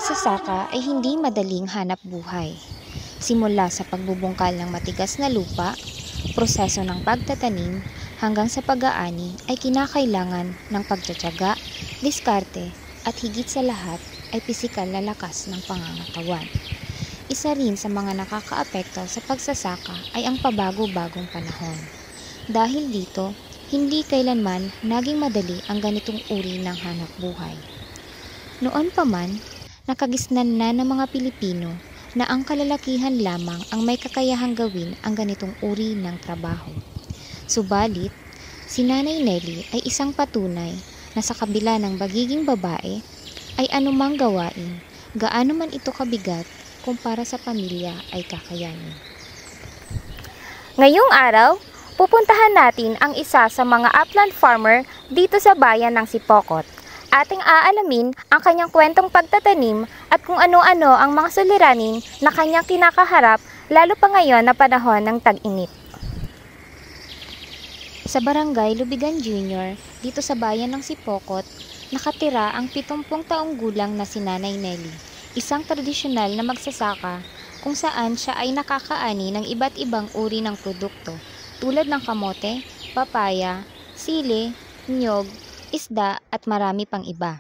pagsasaka ay hindi madaling hanap buhay. Simula sa pagbubungkal ng matigas na lupa, proseso ng pagtatanim, hanggang sa pag-aani ay kinakailangan ng pagtsatsaga, diskarte, at higit sa lahat ay pisikal na lakas ng pangangatawan. Isa rin sa mga nakakaapekto sa pagsasaka ay ang pabago-bagong panahon. Dahil dito, hindi kailanman naging madali ang ganitong uri ng hanap buhay. Noon pa man, nakagisnan na ng mga Pilipino na ang kalalakihan lamang ang may kakayahang gawin ang ganitong uri ng trabaho. Subalit, si Nanay Nelly ay isang patunay na sa kabila ng pagiging babae, ay anumang gawain, gaano man ito kabigat kumpara sa pamilya ay kakayanin. Ngayong araw, pupuntahan natin ang isa sa mga upland farmer dito sa bayan ng Sipokot. Ating aalamin ang kanyang kwentong pagtatanim at kung ano-ano ang mga suliranin na kanyang kinakaharap lalo pa ngayon na panahon ng tag-init. Sa Barangay Lubigan Jr., dito sa bayan ng Sipokot, nakatira ang 70 taong gulang na si Nanay Nelly, isang tradisyonal na magsasaka kung saan siya ay nakakaani ng iba't ibang uri ng produkto tulad ng kamote, papaya, sili, niyog, isda at marami pang iba.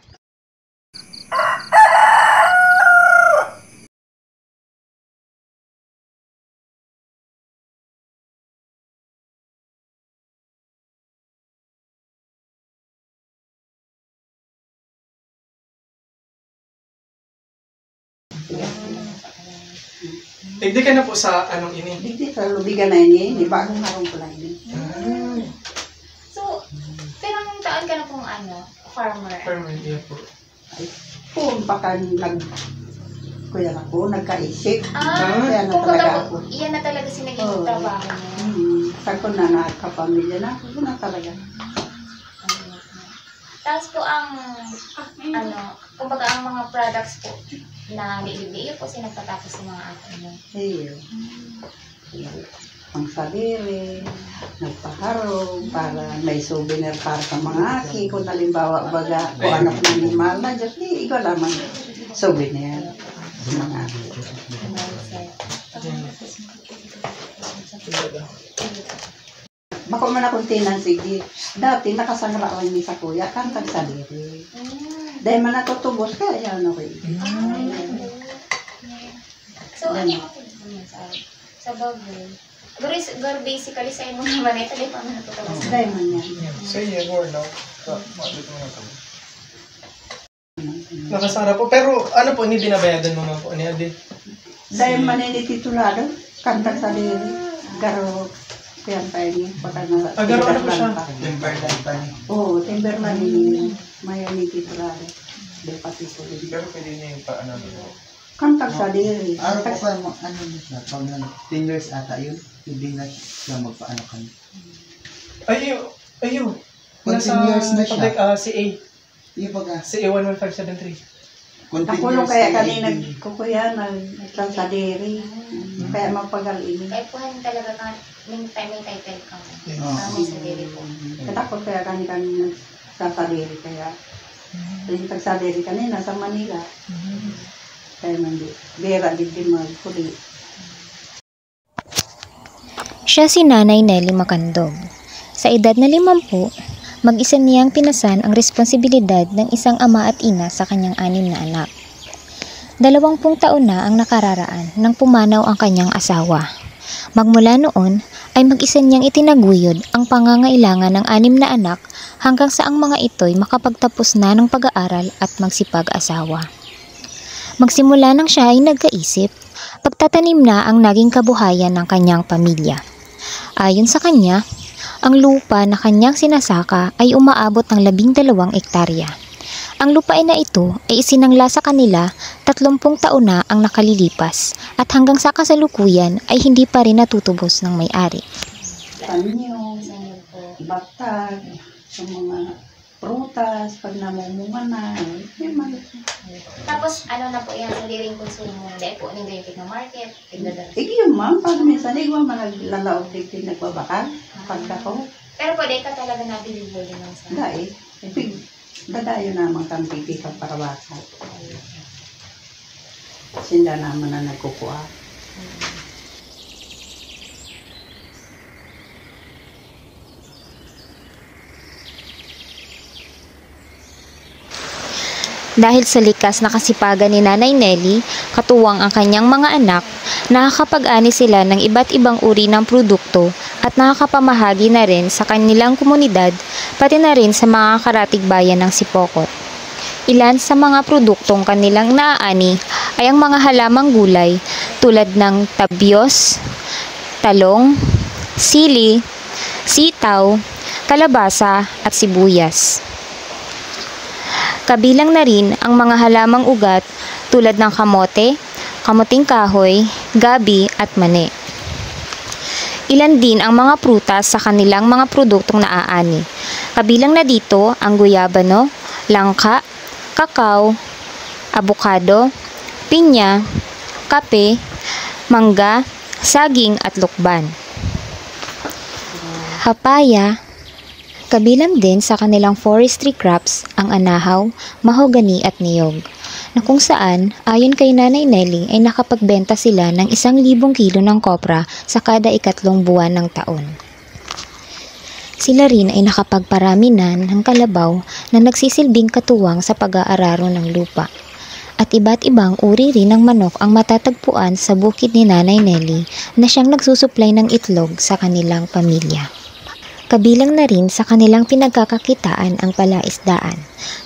Hindi ka na po sa anong ini? Hindi sa Lubigan na ini, bagong harong ko lang ini. So, pirang taon ka na pong farmer? Farmer, yeah po. Ay, kung baka kuya ako, nagkaisip. Kung Kaya na talaga ako. Iyan na talaga si naging trabaho niya. Sa ko na nakapamilya na ako, na talaga. Tapos po kumbaga ang mga products po na nililiyo po sinagpatapos sa mga ato niyo. Ang sarili, nagpaharong, para may souvenir para sa mga aki. Kung halimbawa baga, o anak ng animal na, just ikaw lamang souvenir sa mga aki. Bako man akong tinansigi, dati nakasangrawan niya sa kuya, kantag sa diri. Dahil man natutubos ka, yan okay. So, ano yung sa baboy? Pero basically, sa imo naman ito, dahil pa man natutubos. Dahil man yan. Say yeah, more now. Nakasara po. Pero ano po, hindi binabayadan mo po? Ano yan? Dahil man yan ititulado, kantag sa diri. Garo, kaya tayo niya. Garo ano po siya? Timberland pa niya. Oo, Timberland niya. Mayan ititulado. Dahil pati po rin. Pero pwede niya yung paano mo. Kantag sa diri. Ano po kayo, ano niya, pag 10 years ata yun, hindi na siya magpaano ka. Ayun. Pag 10 years na siya. CA. Yung pag CA 11573. Nakulong kaya kanina kukuya sa diri. Kaya mapagal-ini. Kaya po talaga ka, may title ka. May sa diri po. Katakot kaya kanina sa diri. Kaya yung sa diri kanina sa Manila. Kaya nandi. Bera din magkuli. Siya si Nanay Nelly Macandog. Sa edad na 50, mag-isa niyang pinasan ang responsibilidad ng isang ama at ina sa kanyang 6 na anak. 20 taon na ang nakararaan nang pumanaw ang kanyang asawa. Magmula noon ay mag-isa niyang itinaguyod ang pangangailangan ng 6 na anak hanggang sa ang mga ito'y makapagtapos na ng pag-aaral at magsipag-asawa. Magsimula nang siya ay nagkaisip, pagtatanim na ang naging kabuhayan ng kanyang pamilya. Ayon sa kanya, ang lupa na kanyang sinasaka ay umaabot ng 12 ektarya. Ang lupain na ito ay isinangla sa kanila 30 taon na ang nakalilipas at hanggang sa kasalukuyan ay hindi pa rin natutubos ng may-ari. Panyo, batag, sa mga prutas, pag namumunga na, yun man. Tapos ano na po yan sa liring konsumo? Dahil po ano yung tigna-market, tigna-dala. Yun ma'am, pag minsan ikaw naglalao din nagbabakal, pagkako. Pero po dahil ka talaga na-deliver din lang sa... Dahil, dadayo naman kang pipikang para basa. Sinda naman na nagkukuha. Dahil sa likas na kasipagan ni Nanay Nelly, katuwang ang kanyang mga anak, nakakapag-ani sila ng iba't ibang uri ng produkto at nakakapamahagi na rin sa kanilang komunidad, pati na rin sa mga karatig bayan ng Sipokot. Ilan sa mga produktong kanilang naaani ay ang mga halamang gulay tulad ng tabyos, talong, sili, sitaw, kalabasa at sibuyas. Kabilang na rin ang mga halamang ugat tulad ng kamote, kamuting kahoy, gabi at mani. Ilan din ang mga prutas sa kanilang mga produktong naaani. Kabilang na dito ang guyabano, langka, kakao, abukado, pinya, kape, mangga, saging at lukban. Papaya. Kabilang din sa kanilang forestry crops ang anahaw, mahogani at niyog, na kung saan, ayon kay Nanay Nelly ay nakapagbenta sila ng 1,000 kilo ng kopra sa kada 3 buwan ng taon. Sila rin ay nakapagparami na ng kalabaw na nagsisilbing katuwang sa pag-aararo ng lupa. At iba't ibang uri rin ng manok ang matatagpuan sa bukid ni Nanay Nelly na siyang nagsusuplay ng itlog sa kanilang pamilya. Kabilang na rin sa kanilang pinagkakakitaan ang palaisdaan,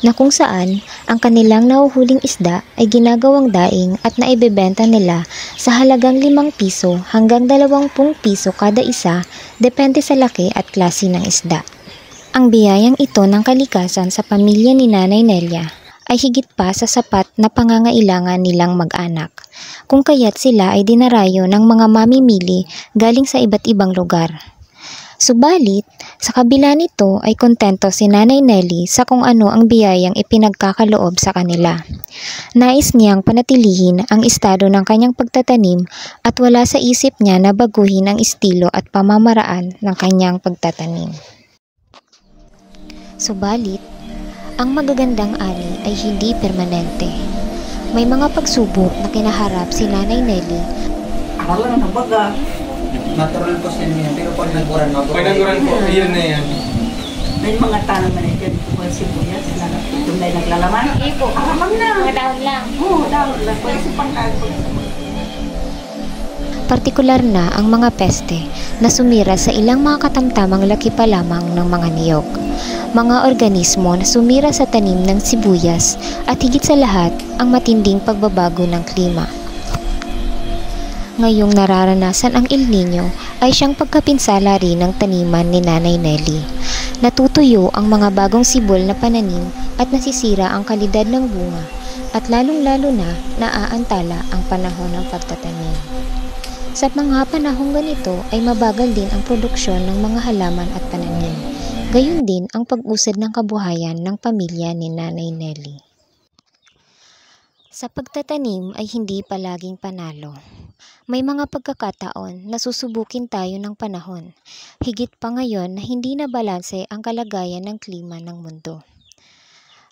na kung saan ang kanilang nahuhuling isda ay ginagawang daing at naibebenta nila sa halagang 5 piso hanggang 20 piso kada isa, depende sa laki at klase ng isda. Ang biyayang ito ng kalikasan sa pamilya ni Nanay Nelia ay higit pa sa sapat na pangangailangan nilang mag-anak, kung kaya't sila ay dinarayo ng mga mamimili galing sa iba't ibang lugar. Subalit, sa kabila nito ay kontento si Nanay Nelly sa kung ano ang biyayang ipinagkakaloob sa kanila. Nais niyang panatilihin ang estado ng kanyang pagtatanim at wala sa isip niya na baguhin ang estilo at pamamaraan ng kanyang pagtatanim. Subalit, ang magagandang ani ay hindi permanente. May mga pagsubok na kinaharap si Nanay Nelly. Wala na baga. Natural po sa inyo, pero pag nagburan mo, Pag naguran po, yun na yan. May mga tanaman na dyan kung sibuyas na tunay naglalaman. Ipo. Alamang na. Mga dahon lang. Oo, dahon lang. Pwede sa pangkago. Partikular na ang mga peste na sumira sa ilang mga katamtamang laki pa lamang ng mga niyog. Mga organismo na sumira sa tanim ng sibuyas at higit sa lahat ang matinding pagbabago ng klima. Ngayong nararanasan ang El Nino ay siyang pagkapinsala rin ng taniman ni Nanay Nelly. Natutuyo ang mga bagong sibol na pananim at nasisira ang kalidad ng bunga at lalong-lalo na naaantala ang panahon ng pagtatanim. Sa mga panahong ganito ay mabagal din ang produksyon ng mga halaman at pananim. Gayon din ang pag-usad ng kabuhayan ng pamilya ni Nanay Nelly. Sa pagtatanim ay hindi palaging panalo. May mga pagkakataon na susubukin tayo ng panahon, higit pa ngayon na hindi na balanse ang kalagayan ng klima ng mundo.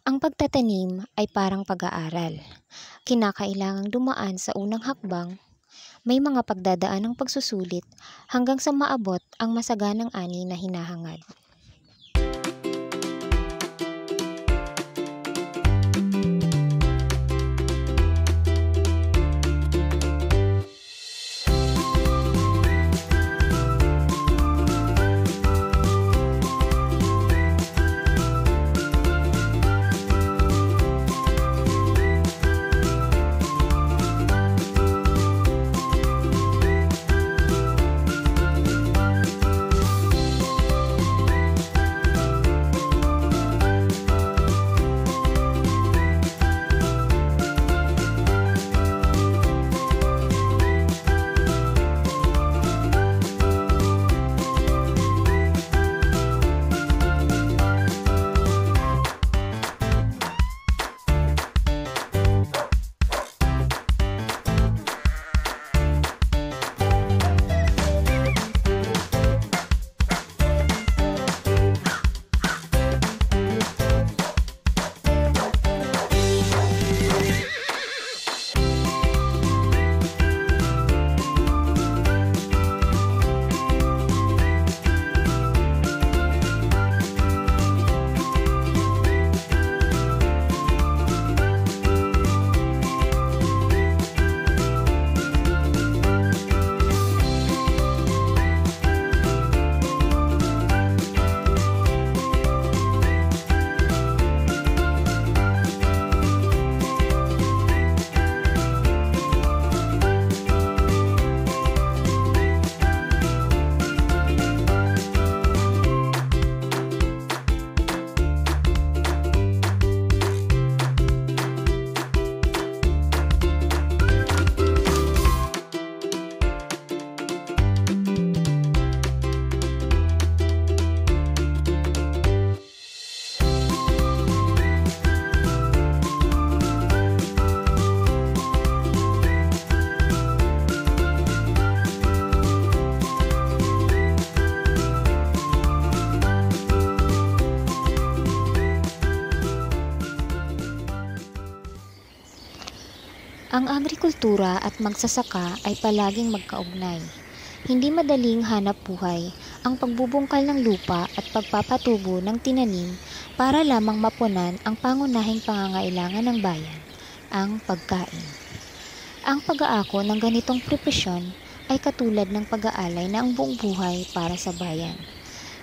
Ang pagtatanim ay parang pag-aaral. Kinakailangang dumaan sa unang hakbang, may mga pagdadaan ng pagsusulit hanggang sa maabot ang masaganang ani na hinahangad. Ang agrikultura at magsasaka ay palaging magkaugnay. Hindi madaling hanap buhay ang pagbubungkal ng lupa at pagpapatubo ng tinanim para lamang mapunan ang pangunahing pangangailangan ng bayan, ang pagkain. Ang pag-aako ng ganitong propesyon ay katulad ng pag-aalay na ang buong buhay para sa bayan.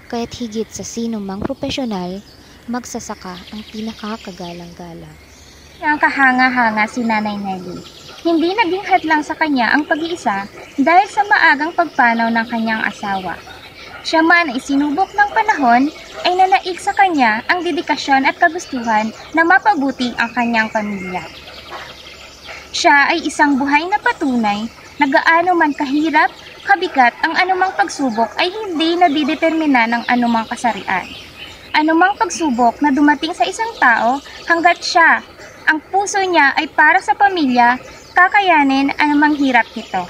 Kaya't higit sa sino mang profesional, magsasaka ang pinakakagalang-galang. Ang kahanga-hanga si Nanay Nelly. Hindi naging hadlang sa kanya ang pag-iisa dahil sa maagang pagpanaw ng kanyang asawa. Siya man ay sinubok ng panahon ay nanaig sa kanya ang dedikasyon at kagustuhan na mapabuti ang kanyang pamilya. Siya ay isang buhay na patunay na gaano man kahirap, kabigat ang anumang pagsubok ay hindi nadidetermina ng anumang kasarian. Anumang pagsubok na dumating sa isang tao hanggat siya, ang puso niya ay para sa pamilya, kakayanin anumang hirap nito.